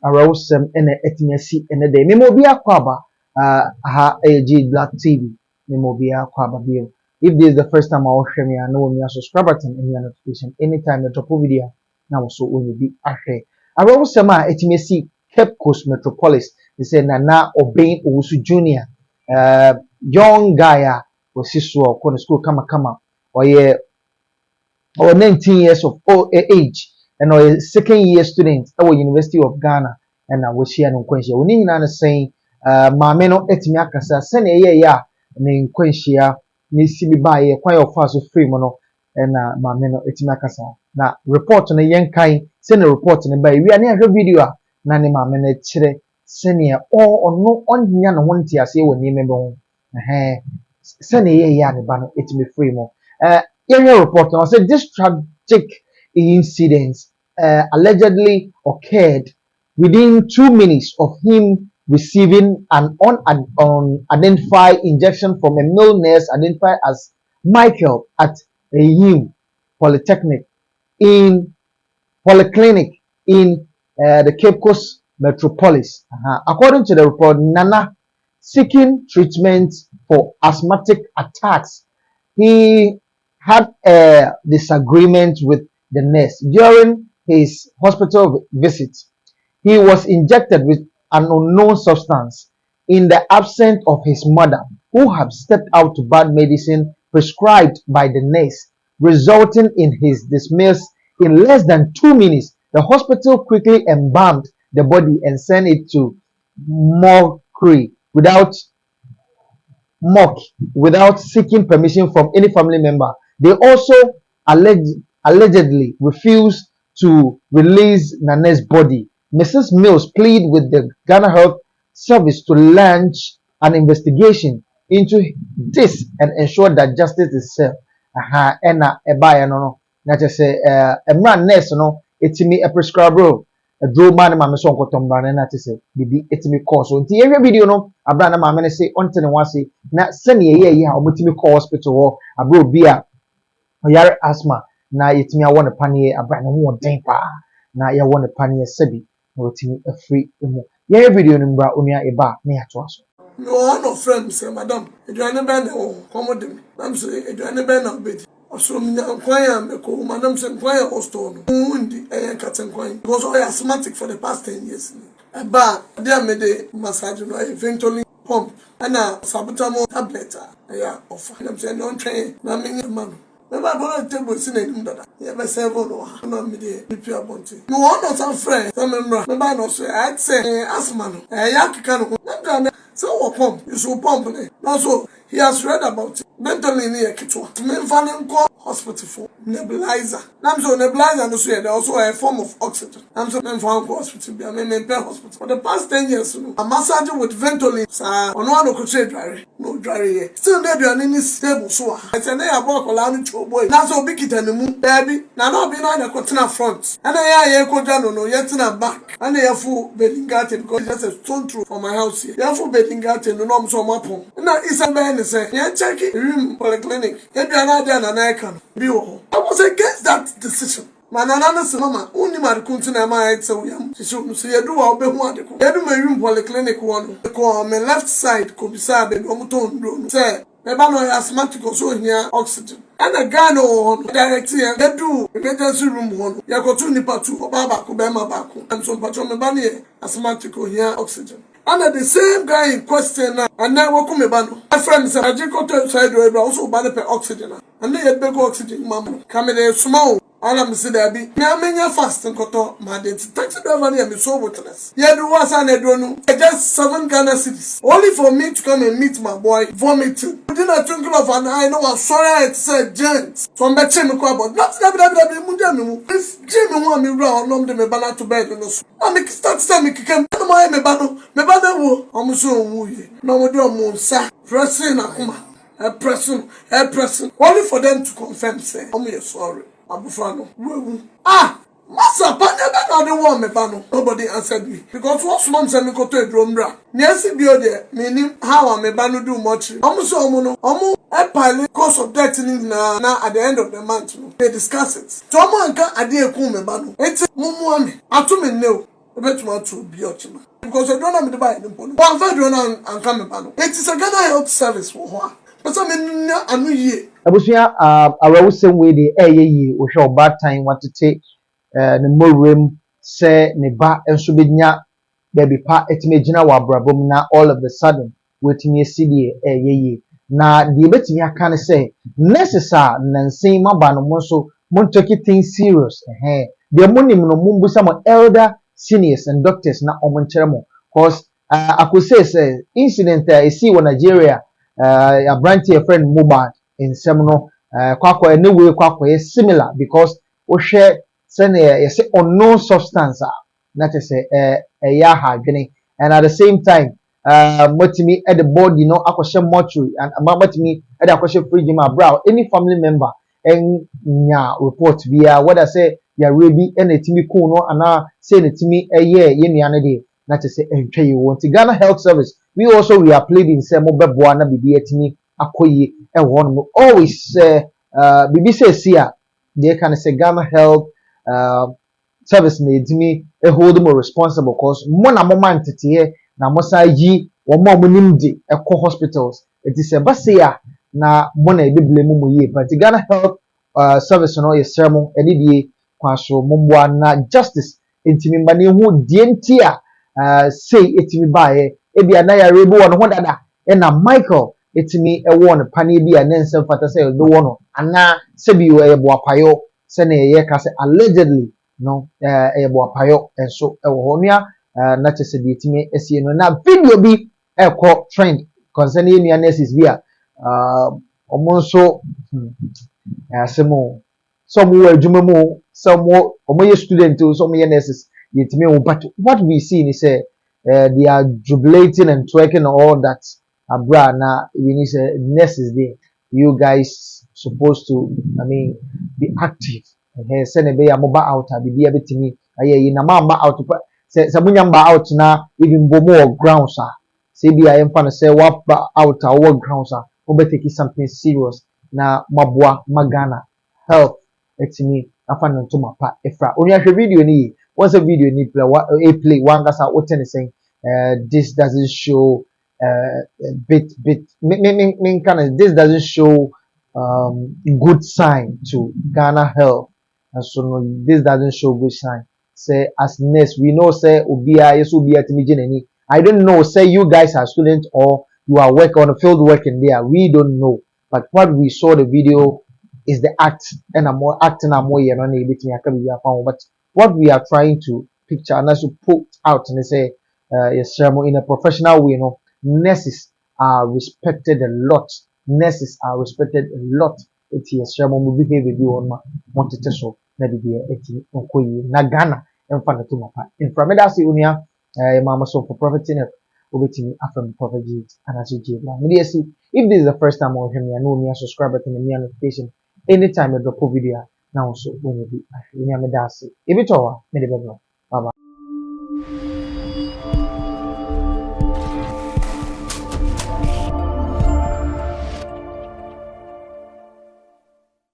arousem ene etinyasi ene de memo bi akwaba ha AG Black TV memo bi akwaba bio. If this is the first time I watch me, I know me a subscribe button and notification anytime I drop a video. Now so when you be ahead. Arousem etinyasi Cape Coast Metropolis. They say Nana Obey Owusu Junior. Young guy was so kona school kama or 19 years of age and a second year student at the University of Ghana and I was here in Quenchia. We need to say Mameno etimiakasa send a year in Quenchia nisi bi buy a quite of fast free mono and Mameno etimiakasa. Now report on a young kind send a report on a by we are near video nani Mamene chire senior or no on yan one tia say when you remember send a year bano etimi free mo. Area report now said this tragic incident allegedly occurred within 2 minutes of him receiving an unidentified injection from a male nurse identified as Michael at a UM Polytechnic in Polyclinic in the Cape Coast Metropolis. According to the report, Nana seeking treatment for asthmatic attacks. He had a disagreement with the nurse during his hospital visit. He was injected with an unknown substance in the absence of his mother, who had stepped out to bad medicine prescribed by the nurse, resulting in his dismissal in less than 2 minutes. The hospital quickly embalmed the body and sent it to morgue without seeking permission from any family member. They also allegedly refused to release Nane's body. Mrs. Mills pleaded with the Ghana Health Service to launch an investigation into this and ensure that justice is served. Ena ebaya no na say emra nurse no etimi a prescriber a draw man ma me so nkotom bra na say bibi etimi call so nti ehwe video no abra na ma me say onte ne wase na sene ye ha omotimi call hospital ho abra obi a oyare asthma na yetimi awo ne panie abra ne ho den pa na ye wo ne panie sabi na otimi afri emu ye video no mbra onua eba na ya to aso no no friends say madam eduane be na wo komodem nam say eduane be na obedi so me nkwanya me ko madam say nkwanya hosto no undi katen kwan because I asthmatic for the past 10 years eba dia me de massage no eventually pump and sabutamo tablet ya offer nam say no train na me man me ba bo table sin enim dada ye be serve no na me de pipi abonti no one some friend some member me ba no so I say asthma no ya kika no na so pump you so pump no so he has read about it mentally near kitwa me fanning call hospital for nebulizer nam so nebulizer no so there also a form of oxygen nam so me fan hospital be me pay hospital for the past 10 years no a massage with Ventolin sa ono no ko tre dware no dware here still dey do any stable so I say na ya boy kola no cho boy na so bi kita ne mu baby na no bi na ko tena front and ya ko dwa no ye tena back and ya fu bedingate because that's a stone through for my house here ya fu bedingate no no so mapon na isa be say yeah check it polyclinic I was against that decision. Manana mama uni marikuntu na ma etse uyam so ye do wa obehu adeko ye do ma yum polyclinic one ko me left side ko bisa be no muto ndo say me ba no asthmatic so hia oxygen and a Ghana on direct here they do emergency room one ye ko tu nipa tu baba ko be ma ba ko am so patron me ba ne asthmatic hia oxygen. And the same guy in question now, and now welcome me bano. My friend said, I just got to side road, also ban the oxygen. And they had big oxygen, mama. Come in there small. All I'm saying there be. Me I mean fast and koto. My date taxi driver near me so witness. Yeah, do what I don't know. Just 7 Ghana cities. Only for me to come and meet my boy vomiting. Within a twinkle of an eye, no one sorry it said gent. So I'm betting me crab, but not if Jimmy want me round, nom de me banana to bed. I make start me kick my me bano wo omuso onwuye no mo do mo nsa pressing akuma pressing only for them to confirm say omo sorry abufra no wewu masa panya be na the one me bano nobody answered me because what mom say me go to edromra nyesi bio de meaning how me bano do much omuso omo no omo pile cause of death na at the end of the month no they discuss it so omo anka ade eku me bano enti mumu ame atu me ne obetuma to bi ochima because I don't have the buy nimpo no one fa drone and come ba no it is a Ghana health service wo ho a pesa me nya anu yie abusua awawusem we de ye wo hwe oba tan watete ne morem se ne ba enso bednya baby pa etime gina wa brabom na all of the sudden wetime asidi ye na de betime aka ne se necessary nansen maba no mo so mo take things serious de monim no mumbu some elder seniors and doctors na omonkyere mo cause I could say incident I see in Nigeria a branch a friend mobile in seminal kwakwa anyway kwakwa is similar because we share send a say unknown substance not to say yaha gene and at the same time motimi at the board you know akwashe mortuary and motimi at akwashe fridge my brow any family member and nya report via what I say ya rebi and etimi cool no and say etimi ye nuane de not to say entry you want Ghana Health Service we also we are pleading say mo beboa na bibi etimi akoyi e won always bibi say sia they can say Ghana Health service needs me a hold more responsible because mona moment here na mosaji wo mo nimdi eco hospitals it is a basia na mona e blame mu ye but Ghana Health service no is sermon edidie kwaso momboa na justice intimi mbane hu die ntia say etimi bae e bia na ya rebu won ho dada e na Michael etimi e won pane bia na nsem fata say do wono ana sebi e bo apayo se na ye ka say allegedly no boapayo enso ewo honua na chese bi etimi esie no na video bi ekọ trend concerning new nurses bi a omonso asemo some were adwuma some omoye student some ye nurses yetimi wo but what we see is say they are jubilating and twerking all that abra na we need say nurses there you guys supposed to be active send be ya moba out bibia betimi aye na mamba out se munya mba out na even bomo grounds say bia yemfa no say what out our grounds we be take something serious na maboa magana health etimi afa no to mapa efra oni ahwe video ni once a video ni play one gasa what ten saying this doesn't show bit kind of this doesn't show good sign to Ghana health. And so no, this doesn't show good sign. Say as nurse, we know say ubia yes ubia timijeneni. I don't know. Say you guys are students or you are working on a field working there. We don't know. But what we saw the video is the act and I'm more acting and more you know but what we are trying to picture and also put out and say yes in a professional way, you know, nurses are respected a lot. Nurses are respected a lot. It's yes, Sherman behavior be on my wanted to show na bibia eti nkoyi na Ghana emfa na to mapa emfa me da se unia mama so for prophet in obetimi afam prophet Jesus and as you na me dey see if this is the first time on him ya no me subscribe button and me notification anytime I drop a video now so when you be unia me da se e bi to wa me dey be bye bye.